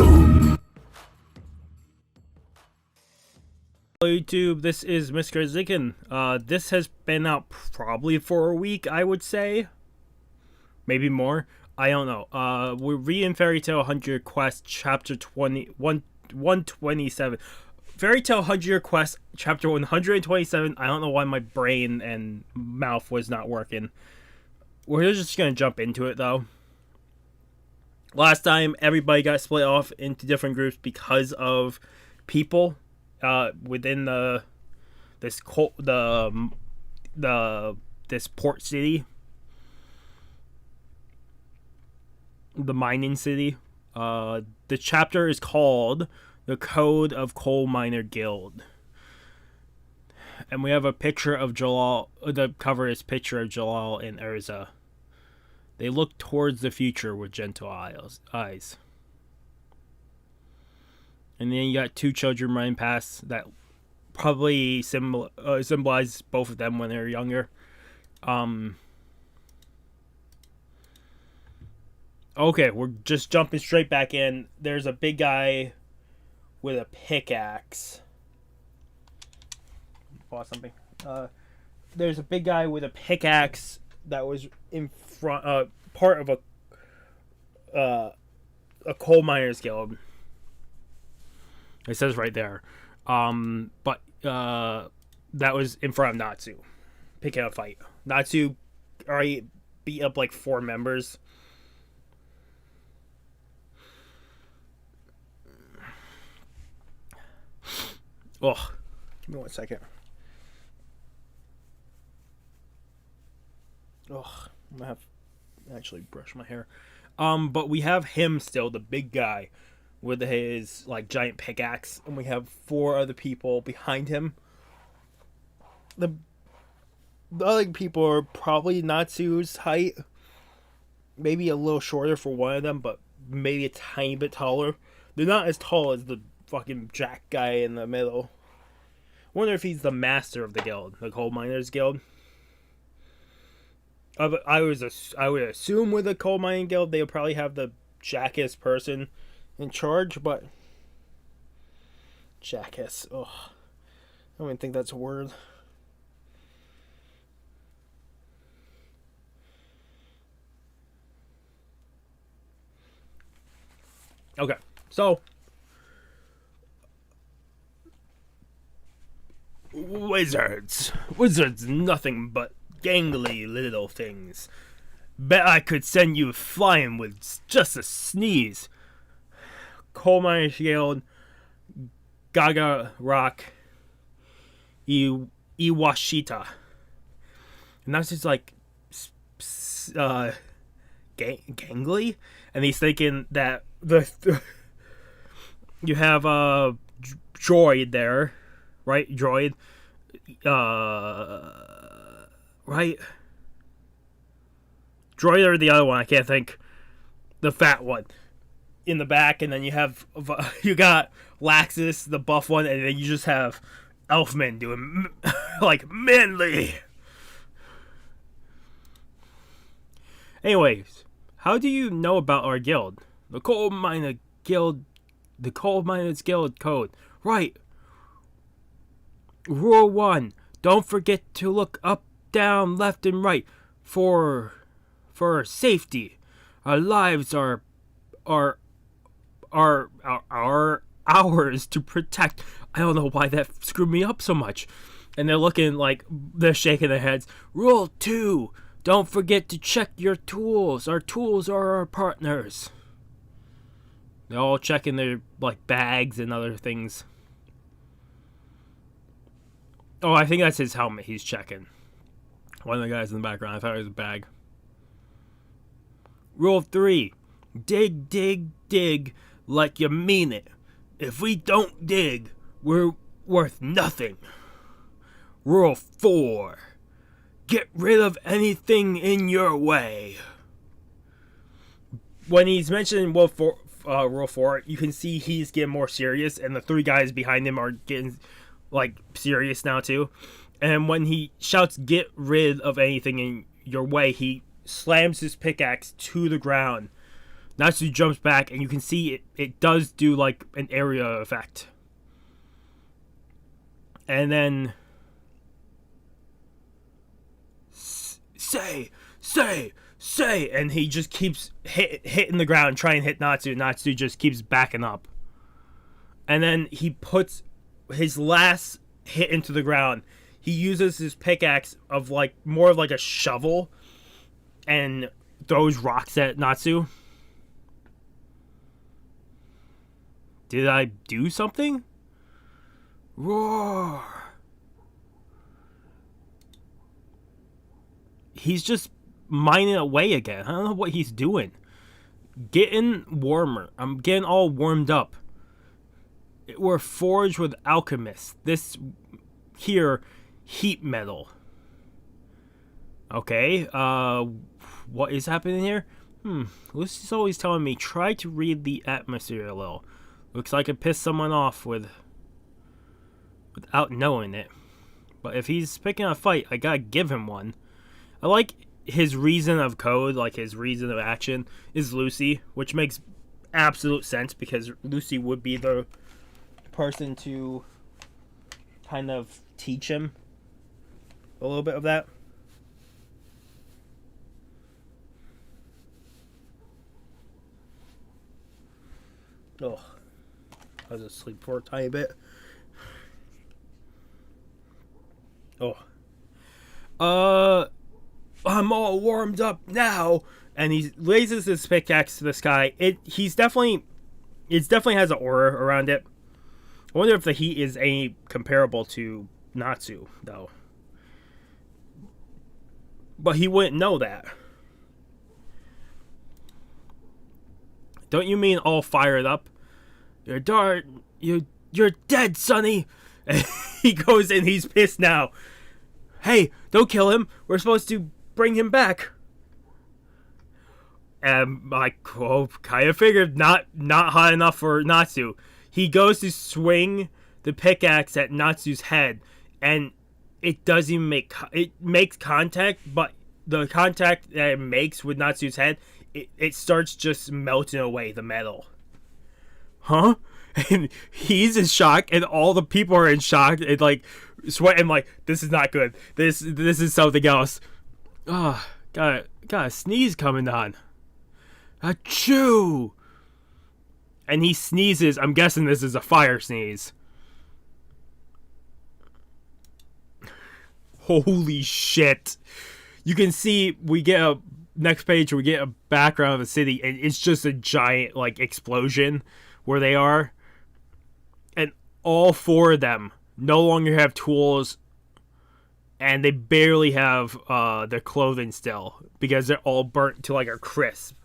Hello YouTube, this is Mr. Zicken. This has been out probably for a week, I would say. Maybe more. I don't know. We're reading Fairy Tail 100 Quest Chapter 127. Fairy Tail 100 Quest Chapter 127. I don't know why my brain and mouth was not working. We're just gonna jump into it though. Last time, everybody got split off into different groups because of people within this port city, the mining city. The chapter is called "The Code of Coal Miner Guild," and we have a picture of Jalal. The cover is a picture of Jalal and Urza. They look towards the future with gentle eyes. And then you got two children running past that probably symbolize both of them when they're younger. Okay, we're just jumping straight back in. There's a big guy with a pickaxe. Pause something. There's a big guy with a pickaxe that was in front, part of a coal miners guild. It says right there. But that was in front of Natsu, picking a fight. Natsu already beat up like 4 members. Oh, give me 1 second. Oh, I'm gonna have to actually brush my hair. But we have him still, the big guy with his like giant pickaxe, and we have 4 other people behind him. The other people are probably Natsu's height, maybe a little shorter for one of them, but maybe a tiny bit taller. They're not as tall as the fucking Jack guy in the middle. Wonder if he's the master of the guild, the Coal Miners Guild. I would assume with the Coal Mining Guild they would probably have the jackass person in charge, but jackass. Oh, I don't even think that's a word. Okay, so wizards, nothing but gangly little things. Bet I could send you flying with just a sneeze. Coal Miners Guild, Gaga Rock, Iwashita. And that's just like gangly, and he's thinking that you have a droid there, right? Droid, right? Droid or the other one, I can't think. The fat one in the back, and then you got Laxus, the buff one, and then you just have Elfman doing like manly. Anyways, how do you know about our guild? The Coal Miners Guild code. Right. Rule 1. Don't forget to look up, down, left, and right for safety. Our lives are ours to protect. I don't know why that screwed me up so much. And they're looking like they're shaking their heads. Rule 2. Don't forget to check your tools. Our tools are our partners. They're all checking their like bags and other things. Oh, I think that's his helmet he's checking. One of the guys in the background, I thought it was a bag. Rule 3. Dig, dig, dig like you mean it. If we don't dig, we're worth nothing. Rule 4. Get rid of anything in your way. When he's mentioning Rule 4, you can see he's getting more serious, and the 3 guys behind him are getting like serious now too. And when he shouts "get rid of anything in your way," he slams his pickaxe to the ground. Natsu jumps back, and you can see it does do like an area effect. And then say, and he just keeps hitting the ground, trying to hit Natsu. Natsu just keeps backing up. And then he puts his last hit into the ground. He uses his pickaxe of like more of like a shovel and throws rocks at Natsu. Did I do something? Roar. He's just mining away again. I don't know what he's doing. Getting warmer. I'm getting all warmed up. We're forged with alchemists. This here, heat metal. Okay, what is happening here? Lucy's always telling me, try to read the atmosphere a little. Looks like it pissed someone off without knowing it. But if he's picking a fight, I gotta give him one. I like his reason of code, like his reason of action, is Lucy, which makes absolute sense because Lucy would be the person to kind of teach him a little bit of that. Oh, I was asleep for a tiny bit. I'm all warmed up now, and he raises his pickaxe to the sky. It definitely has an aura around it. I wonder if the heat is any comparable to Natsu, though. But he wouldn't know that. Don't you mean all fired up? You're dead, Sonny. And he goes and he's pissed now. Hey, don't kill him. We're supposed to bring him back. And I kind of figured not hot enough for Natsu. He goes to swing the pickaxe at Natsu's head, and it doesn't even makes contact, but the contact that it makes with Natsu's head, it starts just melting away the metal. Huh? And he's in shock, and all the people are in shock, and like sweating, like, this is not good. This is something else. Oh, got a sneeze coming on. Achoo! And he sneezes. I'm guessing this is a fire sneeze. Holy shit. You can see we get a next page, we get a background of the city, and it's just a giant like explosion where they are. And all four of them no longer have tools, and they barely have their clothing still because they're all burnt to like a crisp.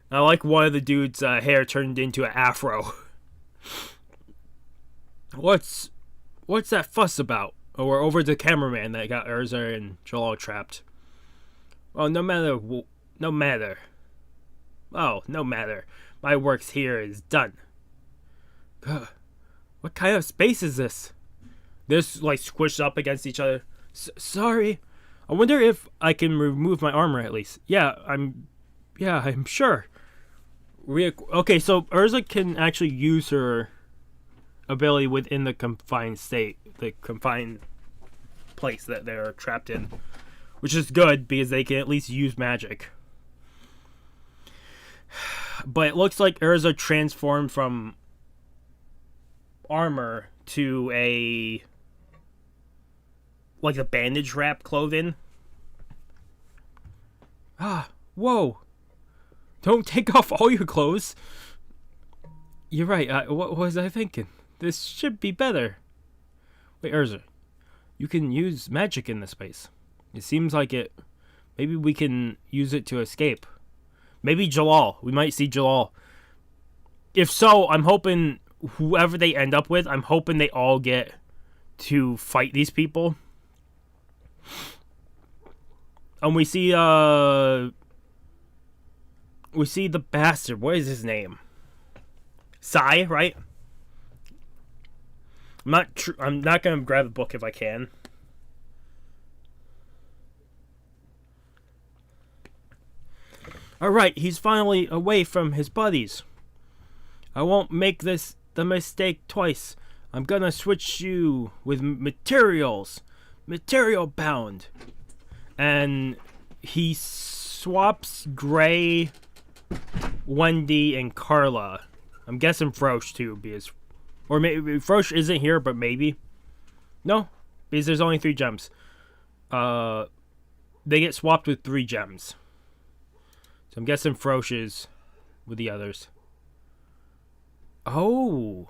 I like one of the dude's hair turned into an afro. What's that fuss about? Oh, we're over to the cameraman that got Urza and Jalal trapped. Well, no matter. Oh, no matter. My works here is done. What kind of space is this? This like squished up against each other. Sorry. I wonder if I can remove my armor at least. Yeah, I'm sure. Okay, so Urza can actually use her ability within the confined state, the confined place that they're trapped in, which is good because they can at least use magic. But it looks like Urza transformed from armor to a like a bandage wrap clothing. Whoa. Don't take off all your clothes. You're right. What was I thinking? This should be better. Wait, Urza. You can use magic in this space. It seems like it. Maybe we can use it to escape. Maybe Jalal. We might see Jalal. If so, I'm hoping whoever they end up with, I'm hoping they all get to fight these people. And we see the bastard. What is his name? Sai, right? I'm not gonna grab the book if I can. Alright, he's finally away from his buddies. I won't make the mistake twice. I'm gonna switch you with materials. Material bound. And he swaps Gray, Wendy, and Carla. I'm guessing Frosh too, because... Or maybe Frosh isn't here, but maybe. No, because there's only 3 gems. They get swapped with 3 gems. So I'm guessing Frosh is with the others. Oh.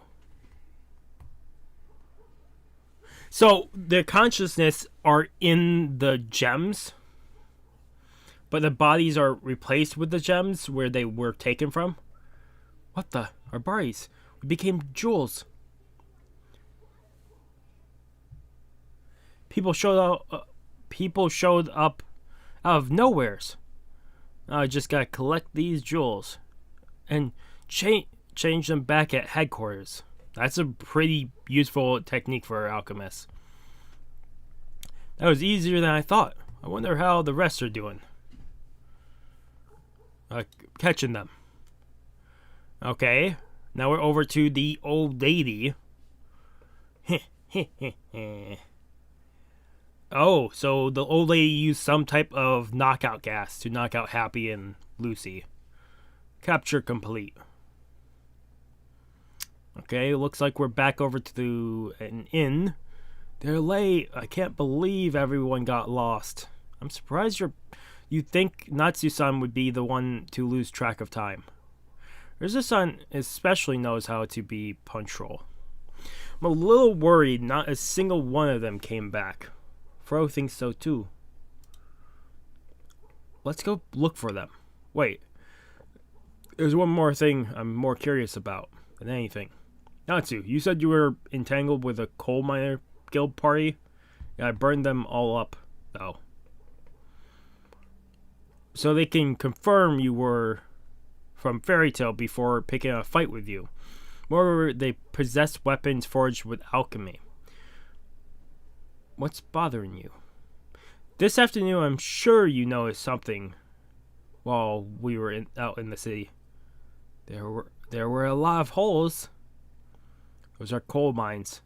So their consciousness are in the gems, but the bodies are replaced with the gems where they were taken from. What the? Our bodies. We became jewels. People showed up out of nowheres. I just gotta collect these jewels and change them back at headquarters. That's a pretty useful technique for alchemists. That was easier than I thought. I wonder how the rest are doing. Catching them. Okay, now we're over to the old lady. Oh, so the old lady used some type of knockout gas to knock out Happy and Lucy. Capture complete. Okay, looks like we're back over to an inn. They're late. I can't believe everyone got lost. I'm surprised you'd think Natsu-san would be the one to lose track of time. Urza-san especially knows how to be punctual. I'm a little worried not a single one of them came back. Fro thinks so too. Let's go look for them. Wait. There's one more thing I'm more curious about than anything. Natsu, you said you were entangled with a coal miner guild party? Yeah, I burned them all up, though. So they can confirm you were from Fairy Tail before picking a fight with you. Moreover, they possess weapons forged with alchemy. What's bothering you? This afternoon, I'm sure you noticed something while we were out in the city. There were a lot of holes. Those are coal mines.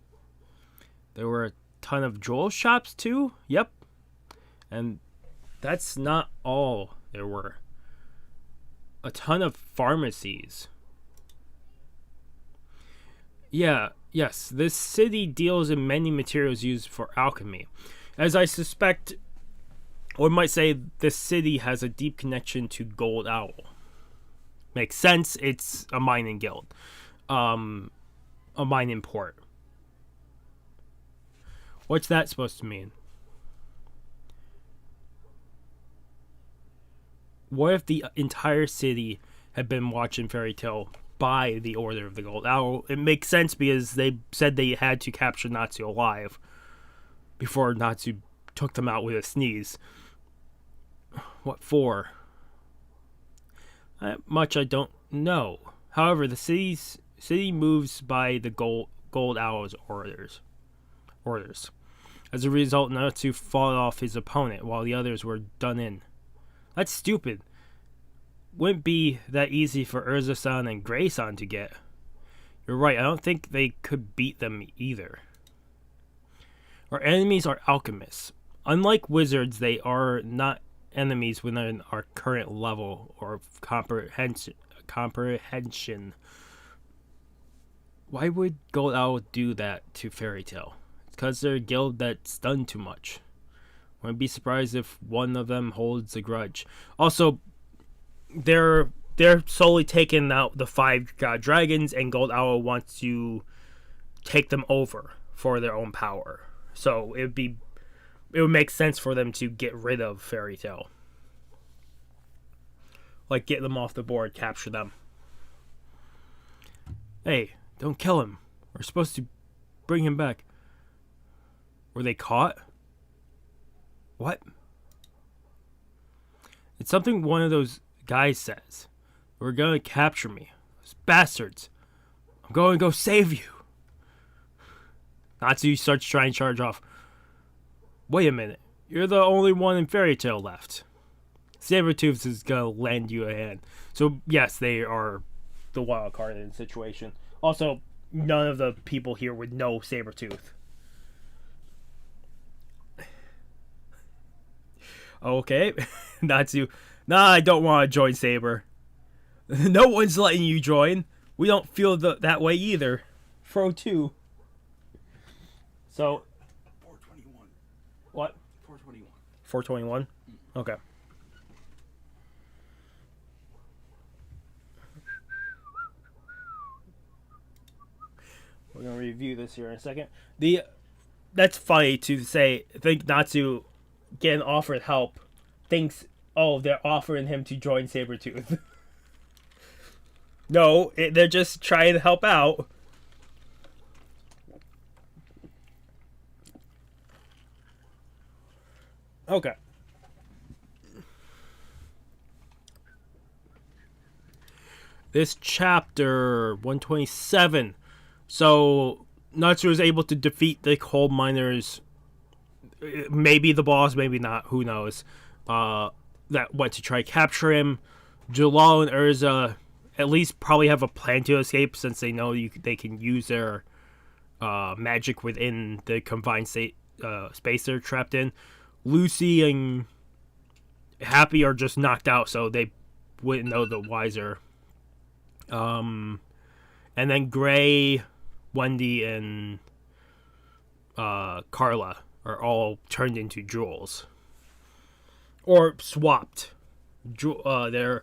There were a ton of jewel shops too. Yep. And that's not all there were. A ton of pharmacies. Yes, this city deals in many materials used for alchemy. As I suspect, one might say this city has a deep connection to Gold Owl. Makes sense, it's a mining guild. A mining port. What's that supposed to mean? What if the entire city had been watching Fairy Tail by the order of the Gold Owl? It makes sense because they said they had to capture Natsu alive before Natsu took them out with a sneeze. What for? Much I don't know. However, the city moves by the Gold Owl's orders. As a result, Natsu fought off his opponent while the others were done in. That's stupid. Wouldn't be that easy for Urza-san and Gray-san to get. You're right, I don't think they could beat them either. Our enemies are alchemists. Unlike wizards, they are not enemies within our current level or comprehension. Why would Gold Owl do that to Fairy Tail? It's because they're a guild that's done too much. Wouldn't be surprised if one of them holds a grudge. Also, they're slowly taking out the 5 god dragons, and Gold Owl wants to take them over for their own power. So it would make sense for them to get rid of Fairy Tail. Like, get them off the board, capture them. Hey, don't kill him. We're supposed to bring him back. Were they caught? What? It's something one of those guys says. We're gonna capture me. Those bastards. I'm going to go save you. Natsu starts trying to charge off. Wait a minute. You're the only one in Fairy Tail left. Sabretooth is gonna lend you a hand. So yes, they are the wild card in the situation. Also, none of the people here would know Sabretooth. Okay, Natsu. Nah, I don't want to join Saber. No one's letting you join. We don't feel that way either. Fro 2. So. 421. What? 421. 421? Okay. We're going to review this here in a second. That's funny to say. I think Natsu getting offered help thinks, oh, they're offering him to join Sabretooth. No, they're just trying to help out. Okay. This chapter 127. So Natsu was able to defeat the coal miners. Maybe the boss, maybe not. Who knows? That went to try to capture him. Jalal and Urza at least probably have a plan to escape since they know they can use their magic within the confined space they're trapped in. Lucy and Happy are just knocked out, so they wouldn't know the wiser. And then Gray, Wendy, and Carla are all turned into jewels. Or swapped. Their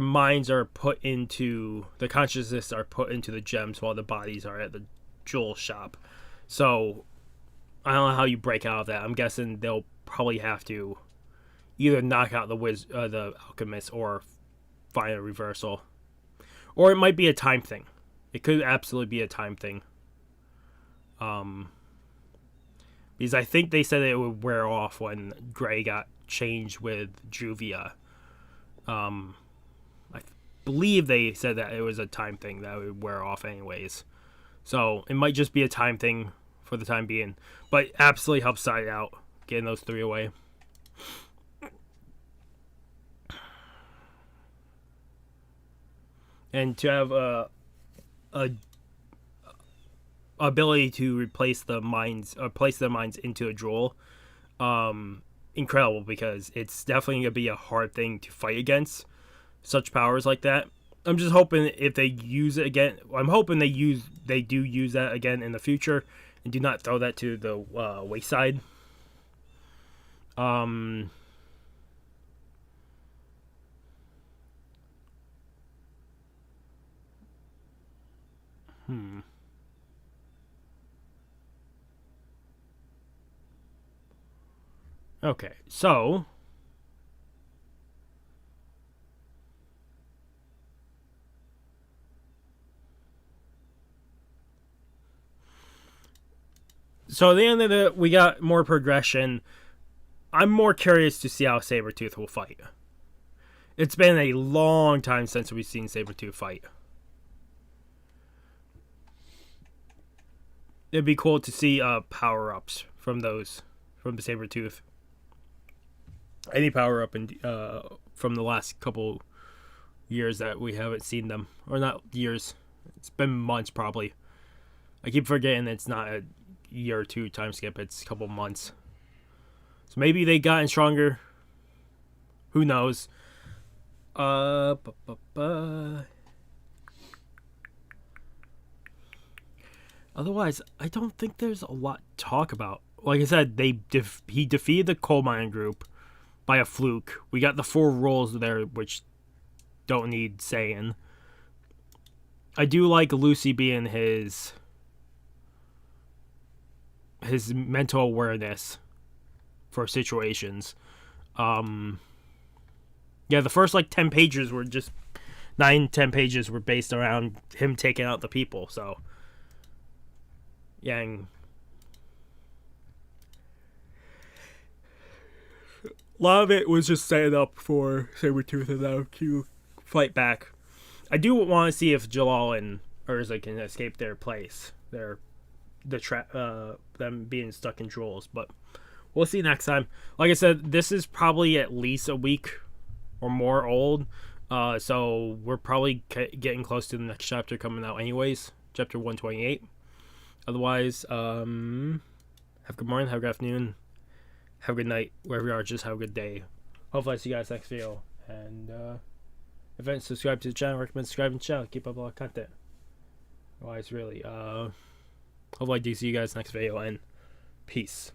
minds are put into, the consciousness are put into the gems while the bodies are at the jewel shop. So I don't know how you break out of that. I'm guessing they'll probably have to either knock out the alchemist or find a reversal. Or it might be a time thing. It could absolutely be a time thing. Because I think they said it would wear off when Gray got changed with Juvia. I believe they said that it was a time thing that would wear off anyways. So it might just be a time thing for the time being. But absolutely helps Side out getting those 3 away. And to have a ability to replace the minds or place the minds into a jewel, incredible, because it's definitely gonna be a hard thing to fight against such powers like that. I'm just hoping if they use it again, I'm hoping they do use that again in the future and do not throw that to the wayside. Okay, so at the end of it, we got more progression. I'm more curious to see how Sabretooth will fight. It's been a long time since we've seen Sabretooth fight. It'd be cool to see power-ups from the Sabretooth. Any power-up from the last couple years that we haven't seen them. Or not years. It's been months, probably. I keep forgetting it's not a year or two time skip. It's a couple months. So maybe they gotten stronger. Who knows? Otherwise, I don't think there's a lot to talk about. Like I said, he defeated the coal mine group by a fluke. We got the 4 roles there, which don't need saying. I do like Lucy being his mental awareness for situations. Yeah, the first 10 pages were just 9-10 pages were based around him taking out the people. So yeah, and a lot of it was just setting up for Sabretooth and them to fight back. I do want to see if Jalal and Urza can escape their place. Them being stuck in jewels, but we'll see next time. Like I said, this is probably at least a week or more old. So we're probably getting close to the next chapter coming out anyways. Chapter 128. Otherwise, have a good morning, have a good afternoon, have a good night, wherever you are, just have a good day. Hopefully I see you guys next video. And if you haven't subscribed to the channel, recommend subscribing to the channel, keep up a lot of content. Otherwise, really, hopefully I do see you guys next video, and peace.